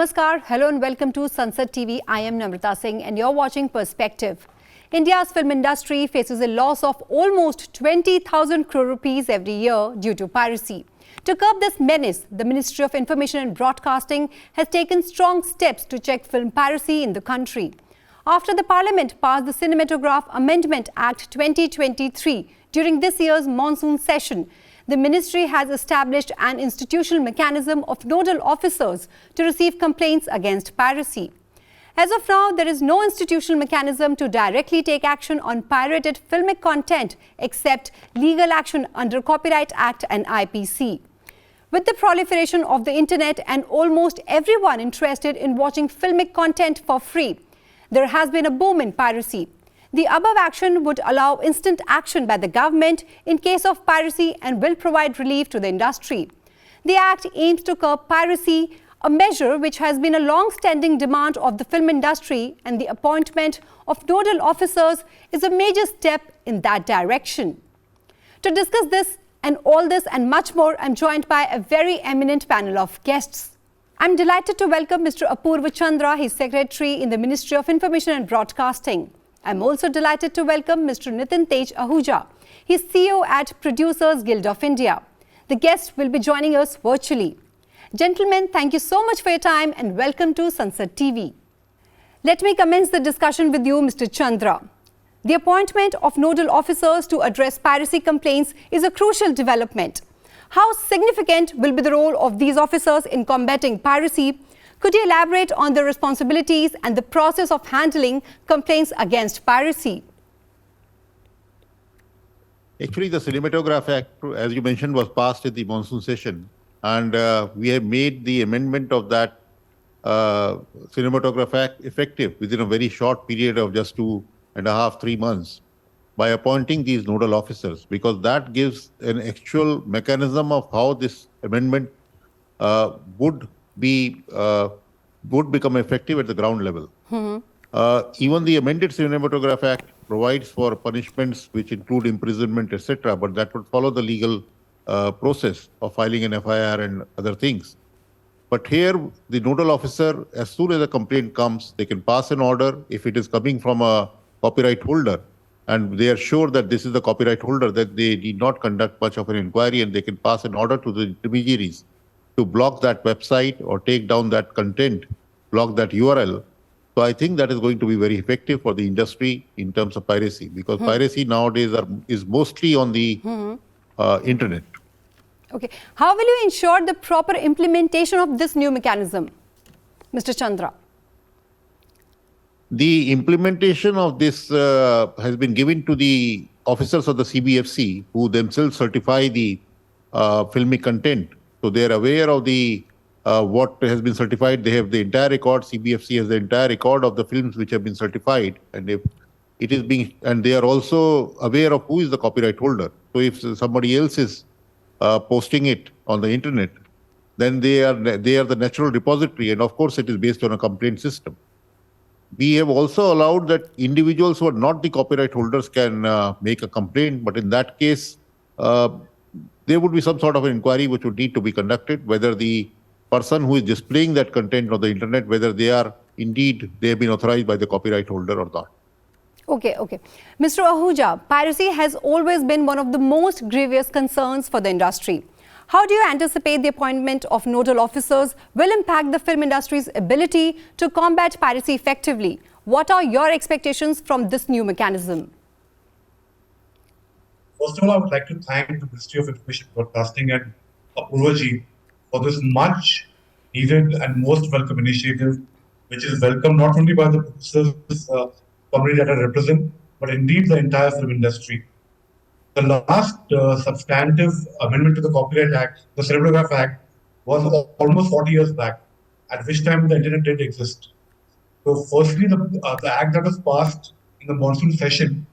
Namaskar, hello and welcome to Sansad TV. I am Namrata Singh and you're watching Perspective. India's film industry faces a loss of almost 20,000 crore rupees every year due to piracy. To curb this menace, the Ministry of Information and Broadcasting has taken strong steps to check film piracy in the country. After the Parliament passed the Cinematograph Amendment Act 2023 during this year's monsoon session, the ministry has established an institutional mechanism of nodal officers to receive complaints against piracy. As of now, there is no institutional mechanism to directly take action on pirated filmic content except legal action under Copyright Act and IPC. With the proliferation of the internet and almost everyone interested in watching filmic content for free, there has been a boom in piracy. The above action would allow instant action by the government in case of piracy and will provide relief to the industry. The Act aims to curb piracy, a measure which has been a long-standing demand of the film industry, and the appointment of nodal officers is a major step in that direction. To discuss this and all this and much more, I'm joined by a very eminent panel of guests. I'm delighted to welcome Mr. Apurva Chandra, his Secretary in the Ministry of Information and Broadcasting. I'm also delighted to welcome Mr. Nitin Ahuja. He's CEO at Producers Guild of India. The guests will be joining us virtually. Gentlemen, thank you so much for your time and welcome to Sansad TV. Let me commence the discussion with you, Mr. Chandra. The appointment of nodal officers to address piracy complaints is a crucial development. How significant will be the role of these officers in combating piracy? Could you elaborate on the responsibilities and the process of handling complaints against piracy? Actually, the Cinematograph Act, as you mentioned, was passed in the monsoon session. And we have made the amendment of that Cinematograph Act effective within a very short period of just 2.5, 3 months by appointing these nodal officers, because that gives an actual mechanism of how this amendment would become effective at the ground level. Even the amended Cinematograph Act provides for punishments which include imprisonment, etc., but that would follow the legal process of filing an FIR and other things. But here, the nodal officer, as soon as a complaint comes, they can pass an order if it is coming from a copyright holder, and they are sure that this is the copyright holder, that they need not conduct much of an inquiry, and they can pass an order to the intermediaries to block that website or take down that content, block that URL. So I think that is going to be very effective for the industry in terms of piracy, because piracy nowadays is mostly on the internet. Okay. How will you ensure the proper implementation of this new mechanism, Mr. Chandra? The implementation of this has been given to the officers of the CBFC, who themselves certify the filmic content. So they are aware of the what has been certified. They have the entire record. CBFC has the entire record of the films which have been certified, and if it is being, and they are also aware of who is the copyright holder. So if somebody else is posting it on the internet, then they are the natural repository, and of course it is based on a complaint system. We have also allowed that individuals who are not the copyright holders can make a complaint, but in that case, there would be some sort of an inquiry which would need to be conducted, whether the person who is displaying that content on the internet, whether they have been authorized by the copyright holder or not. Okay. Mr. Ahuja, piracy has always been one of the most grievous concerns for the industry. How do you anticipate the appointment of nodal officers will impact the film industry's ability to combat piracy effectively? What are your expectations from this new mechanism? First of all, I would like to thank the Ministry of Information Broadcasting and Apurva ji for this much needed and most welcome initiative, which is welcome not only by the producers community that I represent, but indeed the entire film industry. The last substantive amendment to the Copyright Act, the Cinematograph Act, was almost 40 years back, at which time the internet didn't exist. So firstly, the act that was passed in the monsoon session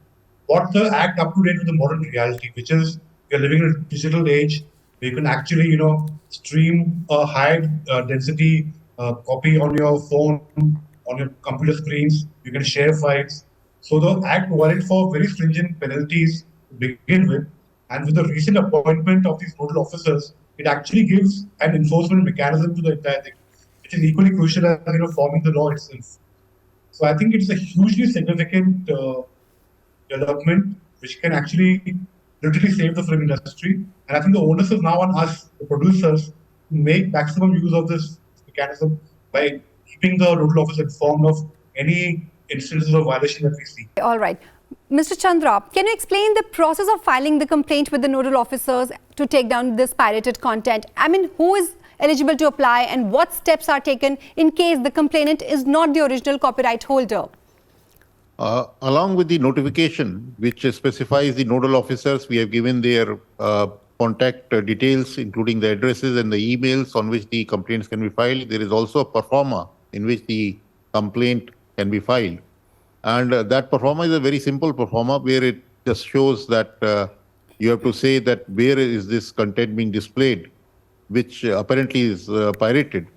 brought the act up to date with the modern reality, which is we are living in a digital age where you can actually, stream a high density copy on your phone, on your computer screens. You can share files. So the act provided for very stringent penalties to begin with, and with the recent appointment of these nodal officers, it actually gives an enforcement mechanism to the entire thing. which is equally crucial as forming the law itself. So I think it's a hugely significant development which can actually literally save the film industry. And I think the onus is now on us, the producers, to make maximum use of this mechanism by keeping the nodal office informed of any instances of violation that we see. All right. Mr. Chandra, can you explain the process of filing the complaint with the nodal officers to take down this pirated content? I mean, who is eligible to apply and what steps are taken in case the complainant is not the original copyright holder? Along with the notification, which specifies the nodal officers, we have given their contact details, including the addresses and the emails on which the complaints can be filed. There is also a performa in which the complaint can be filed. And that performa is a very simple performa where it just shows that you have to say that where is this content being displayed, which apparently is pirated.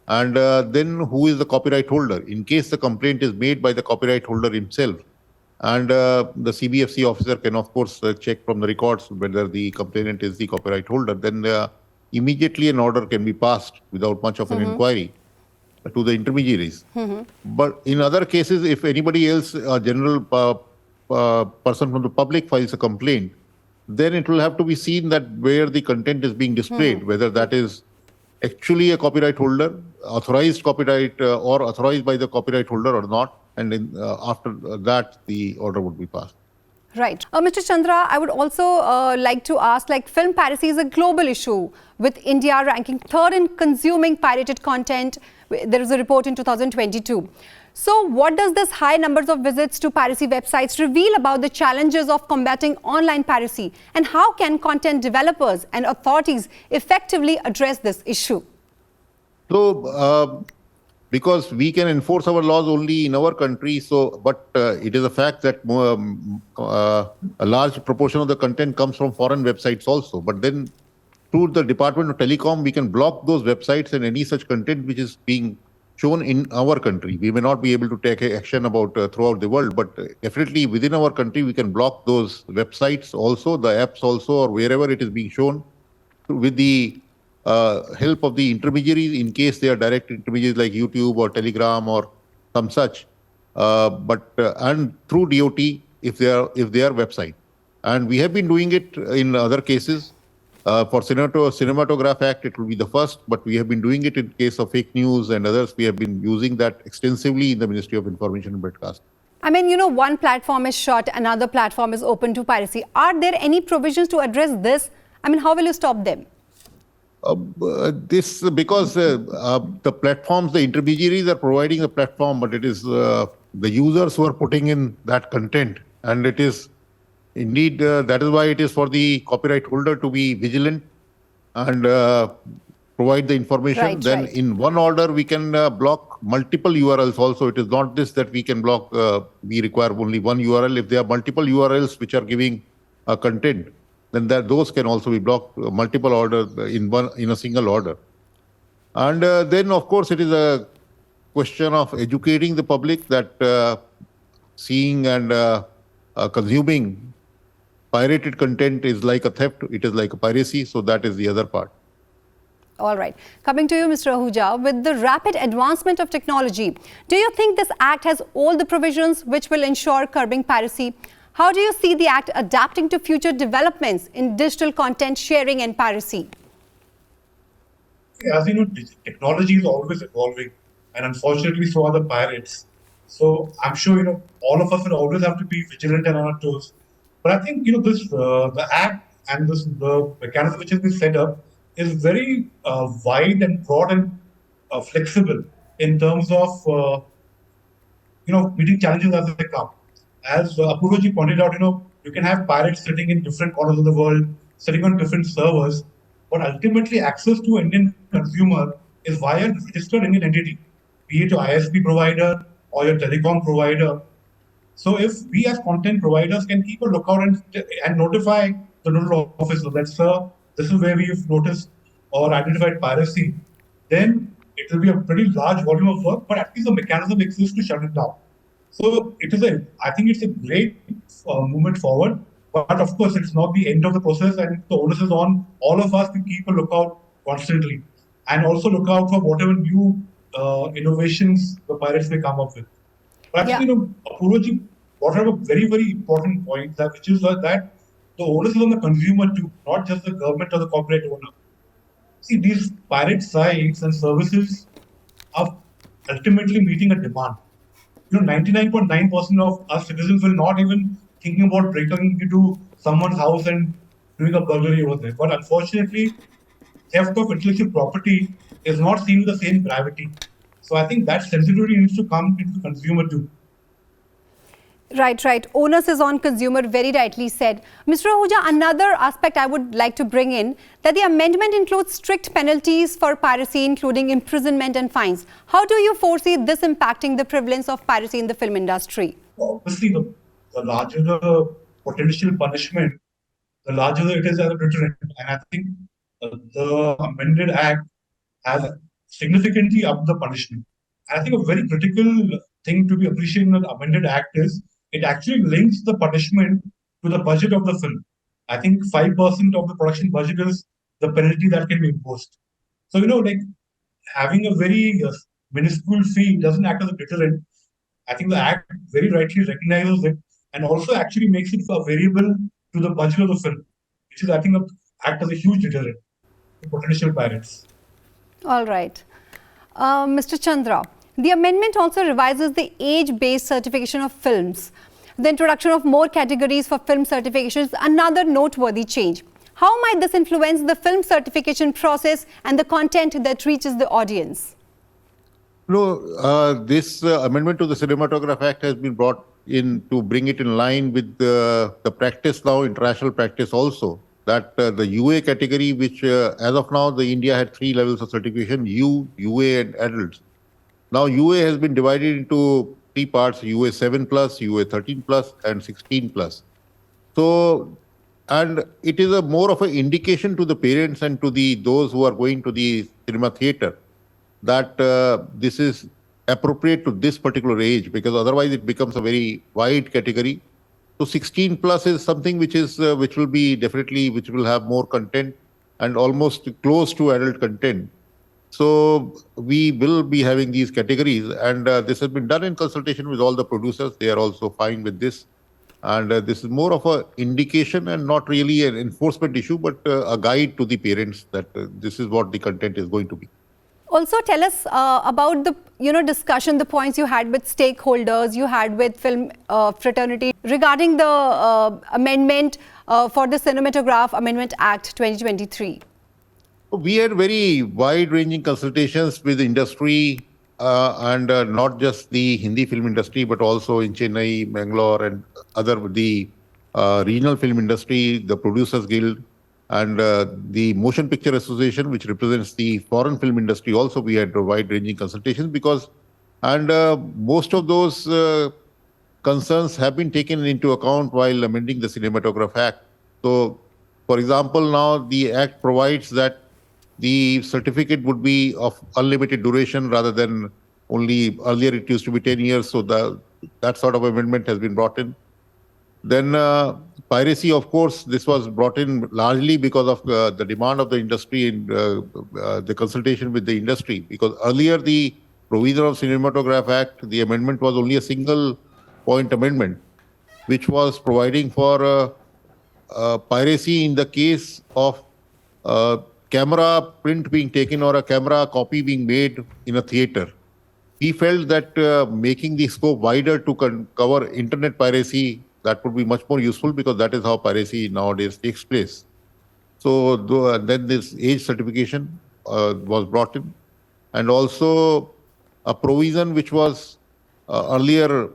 And then who is the copyright holder in case the complaint is made by the copyright holder himself. And the CBFC officer can, of course, check from the records whether the complainant is the copyright holder. Then immediately an order can be passed without much of an inquiry to the intermediaries. But in other cases, if anybody else, a general person from the public files a complaint, then it will have to be seen that where the content is being displayed, whether that is actually a copyright holder, authorized copyright or authorized by the copyright holder or not. And after that, the order would be passed. Right. Mr. Chandra, I would also like to ask, film piracy is a global issue, with India ranking third in consuming pirated content. There is a report in 2022. So what does this high numbers of visits to piracy websites reveal about the challenges of combating online piracy? And how can content developers and authorities effectively address this issue? So, because we can enforce our laws only in our country, but it is a fact that a large proportion of the content comes from foreign websites also. But then through the Department of Telecom, we can block those websites and any such content which is being shown in our country. We may not be able to take action about throughout the world, but definitely within our country, we can block those websites also, the apps also, or wherever it is being shown with the help of the intermediaries, in case they are direct intermediaries like YouTube or Telegram or some such, and through DOT if they are website. And we have been doing it in other cases. For Cinematograph Act, it will be the first, but we have been doing it in case of fake news and others. We have been using that extensively in the Ministry of Information and Broadcasting. I mean, one platform is shut, another platform is open to piracy. Are there any provisions to address this? I mean, how will you stop them? Because the platforms, the intermediaries are providing the platform, but it is the users who are putting in that content. And it is indeed, that is why it is for the copyright holder to be vigilant and provide the information. Then in one order, we can block multiple URLs also. It is not this that we can block, we require only one URL. If there are multiple URLs which are giving content, then those can also be blocked, multiple orders in a single order. And then, of course, it is a question of educating the public that seeing and consuming pirated content is like a theft, it is like a piracy, so that is the other part. All right. Coming to you, Mr. Ahuja, with the rapid advancement of technology, do you think this Act has all the provisions which will ensure curbing piracy? How do you see the Act adapting to future developments in digital content sharing and piracy? As you know, technology is always evolving, and unfortunately, so are the pirates. So I'm sure, all of us will always have to be vigilant and on our toes. But I think, the Act and the mechanism which has been set up is very wide and broad and flexible in terms of, meeting challenges as they come. As Apurva ji pointed out, you can have pirates sitting in different corners of the world, sitting on different servers, but ultimately access to Indian consumer is via a registered Indian entity, be it your ISP provider or your telecom provider. So if we as content providers can keep a lookout and notify the nodal officer that, this is where we've noticed or identified piracy, then it will be a pretty large volume of work, but at least the mechanism exists to shut it down. So I think it's a great movement forward, but of course it's not the end of the process, and the onus is on all of us to keep a lookout constantly and also look out for whatever new innovations the pirates may come up with. But actually, Yeah. Apurva brought up a very, very important point, which is that the onus is on the consumer too, not just the government or the corporate owner. See, these pirate sites and services are ultimately meeting a demand. 99.9% of us citizens will not even thinking about breaking into someone's house and doing a burglary over there. But unfortunately, theft of intellectual property is not seen with the same gravity. So I think that sensitivity needs to come into the consumer too. Right, right. Onus is on consumer, very rightly said. Mr. Ahuja, another aspect I would like to bring in, that the amendment includes strict penalties for piracy, including imprisonment and fines. How do you foresee this impacting the prevalence of piracy in the film industry? Obviously, the larger the potential punishment, the larger it is as a deterrent. And I think the amended act has significantly upped the punishment. And I think a very critical thing to be appreciated in the amended act is it actually links the punishment to the budget of the film. I think 5% of the production budget is the penalty that can be imposed. So, like having a very minuscule fee doesn't act as a deterrent. I think the Act very rightly recognizes it and also actually makes it a variable to the budget of the film, which is, I think, act as a huge deterrent to potential pirates. All right. Mr. Chandra, the amendment also revises the age-based certification of films. The introduction of more categories for film certification is another noteworthy change. How might this influence the film certification process and the content that reaches the audience? No, this amendment to the Cinematograph Act has been brought in to bring it in line with the practice now, international practice also, that the UA category, which as of now, the India had 3 levels of certification, U, UA and adults. Now UA has been divided into 3 parts, UA 7 plus, UA 13 plus and 16 plus. So, and it is a more of an indication to the parents and to those who are going to the cinema theater that this is appropriate to this particular age, because otherwise it becomes a very wide category. So 16 plus is something which will be definitely, which will have more content and almost close to adult content. So we will be having these categories, and this has been done in consultation with all the producers. They are also fine with this. And this is more of an indication and not really an enforcement issue, but a guide to the parents that this is what the content is going to be. Also, tell us about the discussion, the points you had with stakeholders, you had with film fraternity regarding the amendment for the Cinematograph Amendment Act 2023. We had very wide-ranging consultations with the industry and not just the Hindi film industry, but also in Chennai, Bangalore, and the regional film industry, the Producers Guild, and the Motion Picture Association, which represents the foreign film industry. Also, we had wide-ranging consultations most of those concerns have been taken into account while amending the Cinematograph Act. So, for example, now the Act provides that the certificate would be of unlimited duration rather than only earlier it used to be 10 years. So that sort of amendment has been brought in. Then piracy, of course, this was brought in largely because of the demand of the industry and the consultation with the industry. Because earlier the provision of Cinematograph Act, the amendment was only a single point amendment, which was providing for piracy in the case of camera print being taken or a camera copy being made in a theater. We felt that making the scope wider to cover internet piracy, that would be much more useful, because that is how piracy nowadays takes place. So then this age certification was brought in, and also a provision which was earlier,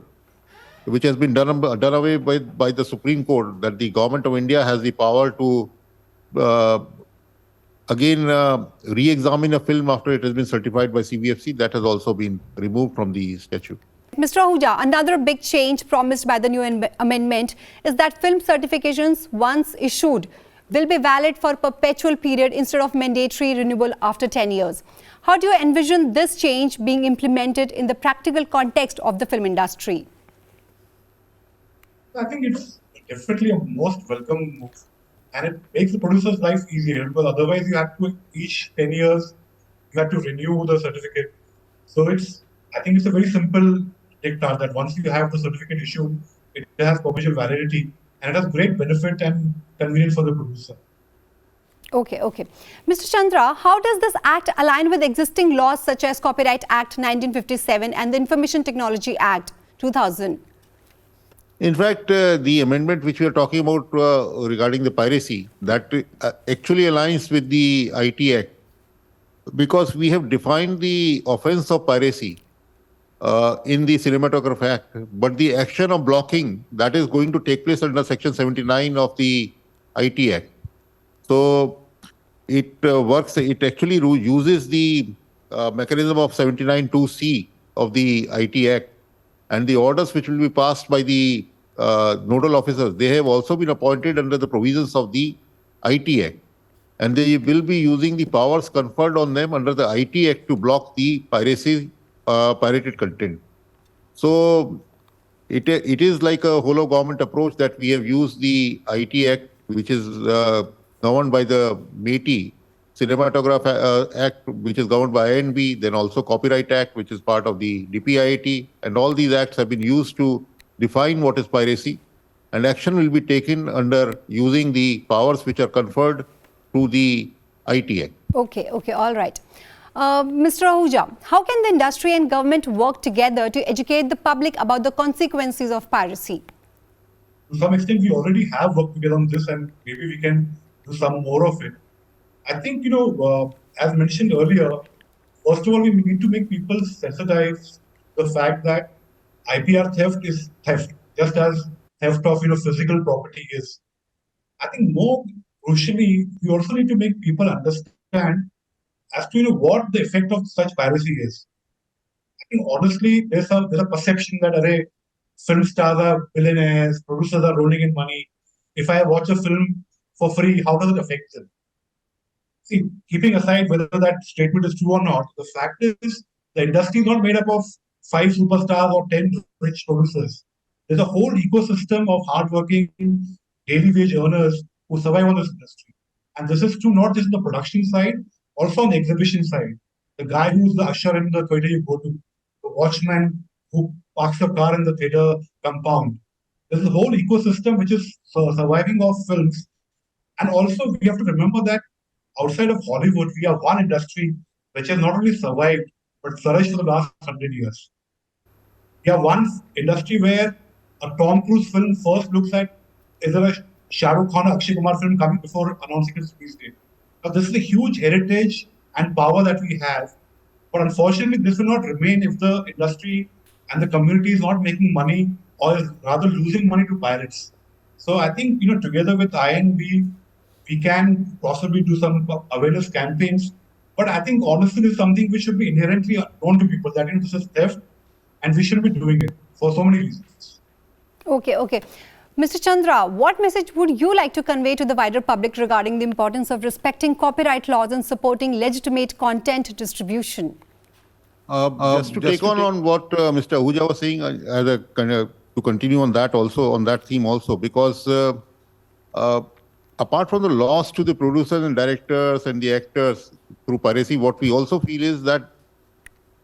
which has been done away by the Supreme Court, that the Government of India has the power to again re-examine a film after it has been certified by CBFC. That has also been removed from the statute. Mr. Ahuja, another big change promised by the new amendment is that film certifications, once issued, will be valid for perpetual period instead of mandatory renewal after 10 years. How do you envision this change being implemented in the practical context of the film industry? I think it's definitely a most welcome move, and it makes the producer's life easier, because otherwise you have to, each 10 years, you have to renew the certificate. So I think it's a very simple dictat that once you have the certificate issued, it has commercial validity and it has great benefit and convenience for the producer. Okay, okay. Mr. Chandra, how does this act align with existing laws such as Copyright Act 1957 and the Information Technology Act 2000? In fact, the amendment which we are talking about regarding the piracy, that actually aligns with the IT Act, because we have defined the offense of piracy in the Cinematograph Act, but the action of blocking, that is going to take place under Section 79 of the IT Act. So it works, it actually uses the mechanism of 79(2)(c) of the IT Act, and the orders which will be passed by the nodal officers, they have also been appointed under the provisions of the IT Act, and they will be using the powers conferred on them under the IT Act to block the pirated content. So it is like a whole of government approach that we have used the IT Act, which is governed by the MATI, Cinematograph Act, which is governed by INB, then also Copyright Act, which is part of the DPIIT, and all these acts have been used to define what is piracy, and action will be taken under using the powers which are conferred through the IT Act. Okay, okay, all right. Mr. Ahuja, how can the industry and government work together to educate the public about the consequences of piracy? To some extent, we already have worked together on this, and maybe we can do some more of it. I think, as mentioned earlier, first of all, we need to make people sensitize the fact that IPR theft is theft, just as theft of physical property is. I think more crucially, we also need to make people understand as to what the effect of such piracy is. I think honestly, there's a perception that film stars are billionaires, producers are rolling in money. If I watch a film for free, how does it affect them? See, keeping aside whether that statement is true or not, the fact is the industry is not made up of 5 superstars or 10 rich producers. There's a whole ecosystem of hardworking, daily wage earners who survive on this industry. And this is true not just in the production side, also on the exhibition side. The guy who's the usher in the theater you go to, the watchman who parks your car in the theater compound. There's a whole ecosystem which is surviving of films. And also, we have to remember that outside of Hollywood, we have one industry which has not only survived, but flourished for the last 100 years. We have one industry where a Tom Cruise film first looks at, is there a Shah Rukh Khan or Akshay Kumar film coming before announcing its release date? Now, this is a huge heritage and power that we have. But unfortunately, this will not remain if the industry and the community is not making money, or is rather losing money to pirates. So I think, together with INB, we can possibly do some awareness campaigns. But I think honestly, this is something which should be inherently known to people that this is theft, and we should be doing it for so many reasons. Okay, okay. Mr. Chandra, what message would you like to convey to the wider public regarding the importance of respecting copyright laws and supporting legitimate content distribution? Just to take on what Mr. Ahuja was saying, as a kind of to continue on that also, on that theme also, because apart from the loss to the producers and directors and the actors through piracy, what we also feel is that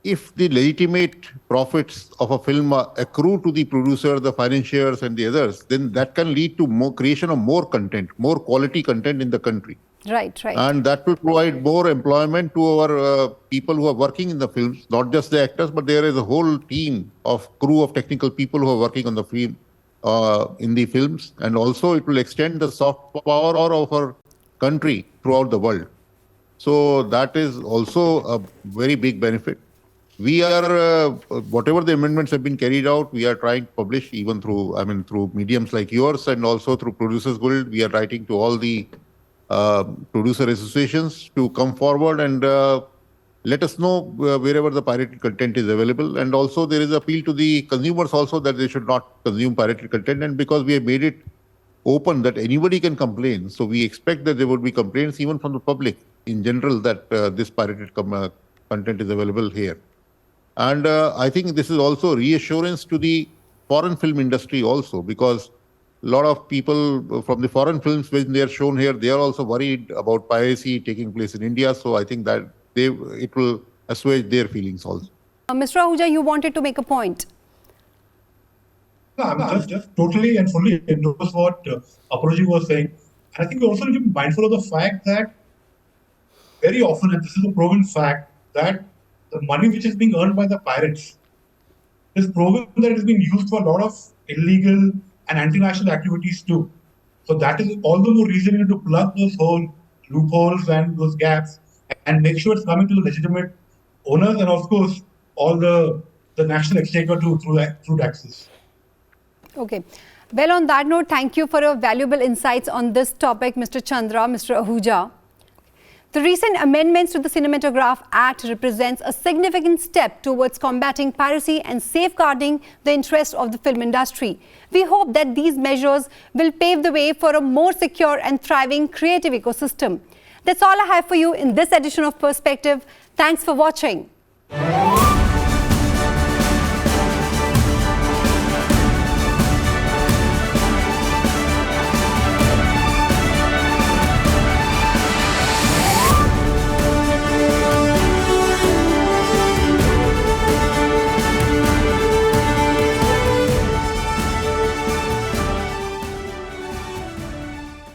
if the legitimate profits of a film accrue to the producer, the financiers and the others, then that can lead to more creation of more content, more quality content in the country. Right, right. And that will provide more employment to our people who are working in the films, not just the actors, but there is a whole team of crew of technical people who are working on the film, in the films. And also it will extend the soft power of our country throughout the world. So that is also a very big benefit. We are, whatever the amendments have been carried out, we are trying to publish even through, through mediums like yours and also through Producers Guild. We are writing to all the producer associations to come forward and let us know wherever the pirated content is available. And also there is appeal to the consumers also that they should not consume pirated content. And because we have made it open that anybody can complain, so we expect that there would be complaints even from the public in general that this pirated content is available here. And I think this is also reassurance to the foreign film industry also, because a lot of people from the foreign films, when they are shown here, they are also worried about piracy taking place in India. So I think that it will assuage their feelings also. Mr. Ahuja, you wanted to make a point. No, I'm just totally and fully endorse what Apurva was saying. And I think we also need to be mindful of the fact that very often, and this is a proven fact, that the money which is being earned by the pirates is proven that it is being used for a lot of illegal and anti-national activities too. So that is all the more reason you need to plug those loopholes and those gaps and make sure it's coming to the legitimate owners and of course all the national exchequer through taxes. Okay. Well, on that note, thank you for your valuable insights on this topic, Mr. Chandra, Mr. Ahuja. The recent amendments to the Cinematograph Act represents a significant step towards combating piracy and safeguarding the interests of the film industry. We hope that these measures will pave the way for a more secure and thriving creative ecosystem. That's all I have for you in this edition of Perspective. Thanks for watching.